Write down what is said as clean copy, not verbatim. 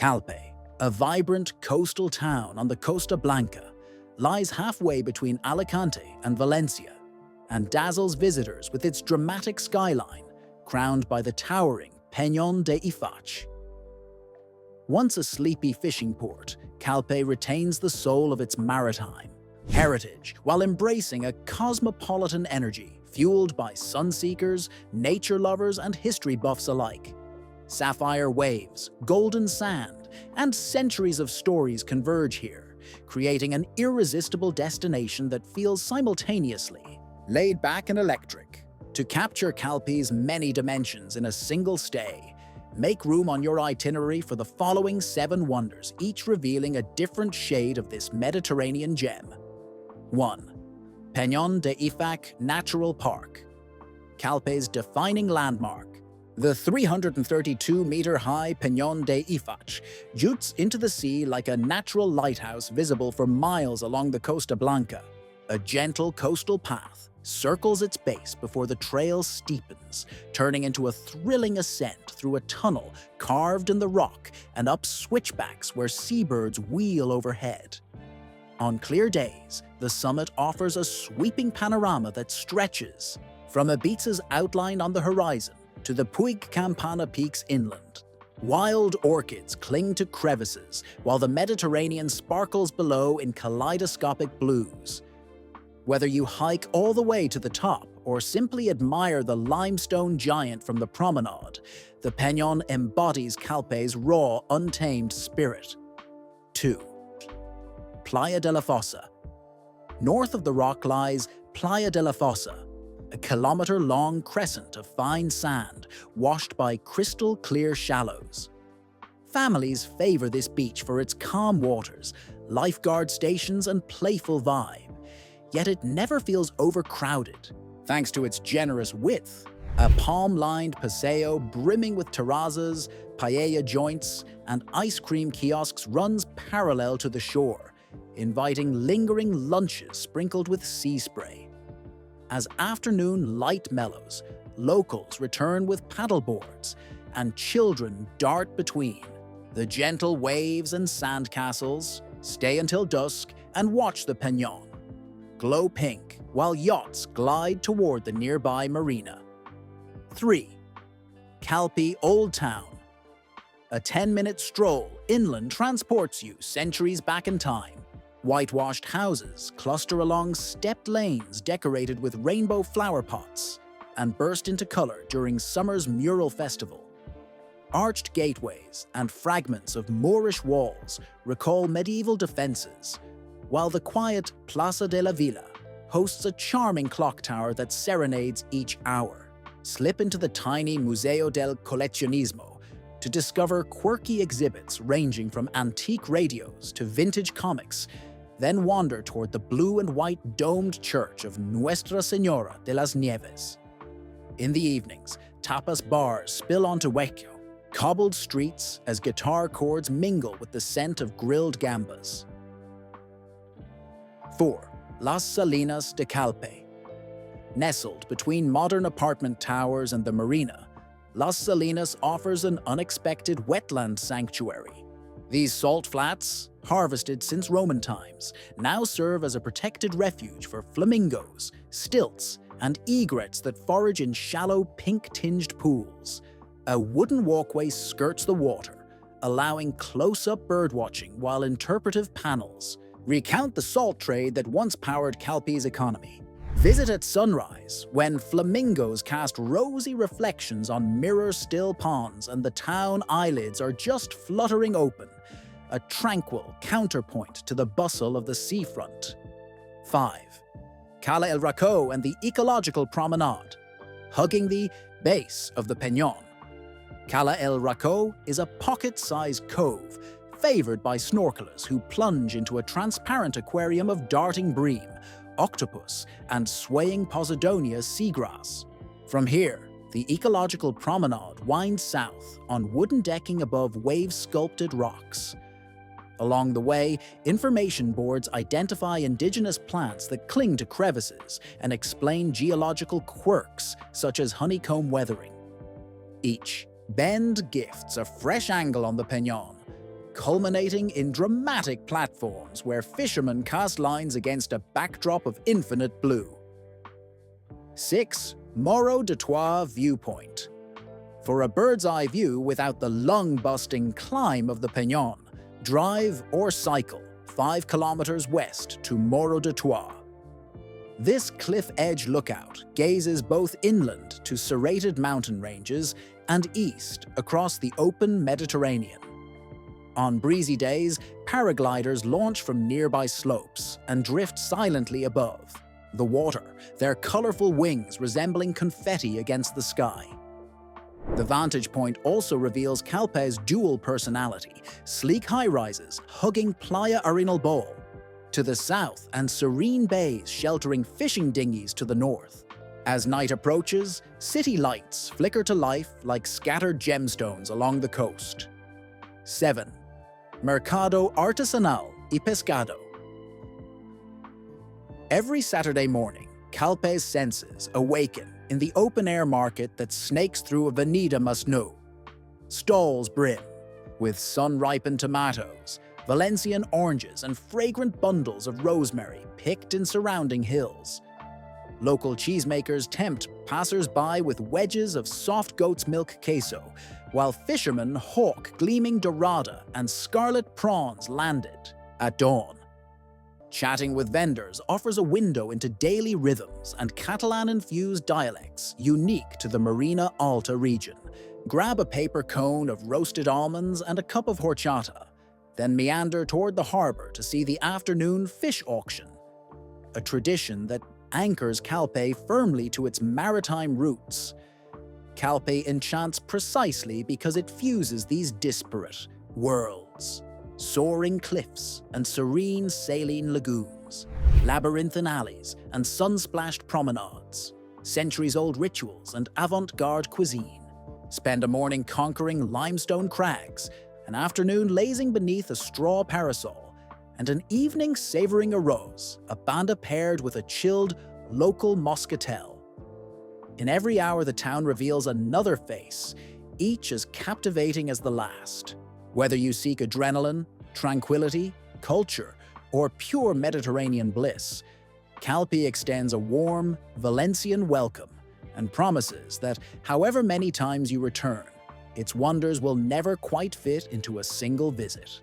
Calpe, a vibrant coastal town on the Costa Blanca, lies halfway between Alicante and Valencia and dazzles visitors with its dramatic skyline, crowned by the towering Peñón de Ifach. Once a sleepy fishing port, Calpe retains the soul of its maritime heritage while embracing a cosmopolitan energy fueled by sunseekers, nature lovers, and history buffs alike. Sapphire waves, golden sand, and centuries of stories converge here, creating an irresistible destination that feels simultaneously laid back and electric. To capture Calpe's many dimensions in a single stay, make room on your itinerary for the following 7 wonders, each revealing a different shade of this Mediterranean gem. 1. Peñón de Ifach Natural Park. Calpe's defining landmark, the 332-meter-high Peñón de Ifach jutes into the sea like a natural lighthouse visible for miles along the Costa Blanca. A gentle coastal path circles its base before the trail steepens, turning into a thrilling ascent through a tunnel carved in the rock and up switchbacks where seabirds wheel overhead. On clear days, the summit offers a sweeping panorama that stretches from Ibiza's outline on the horizon to the Puig Campana peaks inland. Wild orchids cling to crevices, while the Mediterranean sparkles below in kaleidoscopic blues. Whether you hike all the way to the top or simply admire the limestone giant from the promenade, the Peñón embodies Calpe's raw, untamed spirit. 2. Playa de la Fossa. North of the rock lies Playa de la Fossa, a kilometer-long crescent of fine sand washed by crystal-clear shallows. Families favor this beach for its calm waters, lifeguard stations, and playful vibe. Yet it never feels overcrowded, thanks to its generous width. A palm-lined paseo brimming with terrazas, paella joints, and ice cream kiosks runs parallel to the shore, inviting lingering lunches sprinkled with sea spray. As afternoon light mellows, locals return with paddleboards, and children dart between. The gentle waves and sandcastles stay until dusk and watch the Peñón glow pink while yachts glide toward the nearby marina. 3. Calpe Old Town. A 10-minute stroll inland transports you centuries back in time. Whitewashed houses cluster along stepped lanes decorated with rainbow flower pots and burst into color during summer's mural festival. Arched gateways and fragments of Moorish walls recall medieval defenses, while the quiet Plaza de la Villa hosts a charming clock tower that serenades each hour. Slip into the tiny Museo del Coleccionismo to discover quirky exhibits ranging from antique radios to vintage comics, then wander toward the blue and white domed church of Nuestra Señora de las Nieves. In the evenings, tapas bars spill onto Vecchio, cobbled streets as guitar chords mingle with the scent of grilled gambas. 4. Las Salinas de Calpe. Nestled between modern apartment towers and the marina, Las Salinas offers an unexpected wetland sanctuary. These salt flats, harvested since Roman times, now serve as a protected refuge for flamingos, stilts, and egrets that forage in shallow pink-tinged pools. A wooden walkway skirts the water, allowing close-up birdwatching while interpretive panels recount the salt trade that once powered Calpe's economy. Visit at sunrise, when flamingos cast rosy reflections on mirror-still ponds and the town eyelids are just fluttering open, a tranquil counterpoint to the bustle of the seafront. 5. Cala el Raco and the ecological promenade. Hugging the base of the Peñón, Cala el Raco is a pocket-sized cove favored by snorkelers who plunge into a transparent aquarium of darting bream, octopus, and swaying Posidonia seagrass. From here, the ecological promenade winds south on wooden decking above wave-sculpted rocks. Along the way, information boards identify indigenous plants that cling to crevices and explain geological quirks such as honeycomb weathering. Each bend gifts a fresh angle on the Peñón, culminating in dramatic platforms where fishermen cast lines against a backdrop of infinite blue. 6. Morro de Trois Viewpoint. For a bird's-eye view without the lung-busting climb of the Peñón, drive or cycle 5 kilometers west to Morro de Trois. This cliff-edge lookout gazes both inland to serrated mountain ranges and east across the open Mediterranean. On breezy days, paragliders launch from nearby slopes and drift silently above the water, their colorful wings resembling confetti against the sky. The vantage point also reveals Calpe's dual personality, sleek high-rises hugging Playa Arenal-Bol to the south and serene bays sheltering fishing dinghies to the north. As night approaches, city lights flicker to life like scattered gemstones along the coast. 7. Mercado Artesanal y Pescado. Every Saturday morning, Calpe's senses awaken in the open-air market that snakes through Avenida Masnou. Stalls brim with sun-ripened tomatoes, Valencian oranges, and fragrant bundles of rosemary picked in surrounding hills. Local cheesemakers tempt passers-by with wedges of soft goat's milk queso, while fishermen hawk gleaming dorada and scarlet prawns landed at dawn. Chatting with vendors offers a window into daily rhythms and Catalan-infused dialects unique to the Marina Alta region. Grab a paper cone of roasted almonds and a cup of horchata, then meander toward the harbor to see the afternoon fish auction, a tradition that anchors Calpe firmly to its maritime roots. Calpe enchants precisely because it fuses these disparate worlds. Soaring cliffs and serene saline lagoons, labyrinthine alleys and sun-splashed promenades, centuries-old rituals and avant-garde cuisine. Spend a morning conquering limestone crags, an afternoon lazing beneath a straw parasol, and an evening savoring a rose, a banda paired with a chilled local moscatel. In every hour the town reveals another face, each as captivating as the last. Whether you seek adrenaline, tranquility, culture, or pure Mediterranean bliss, Calpe extends a warm, Valencian welcome and promises that however many times you return, its wonders will never quite fit into a single visit.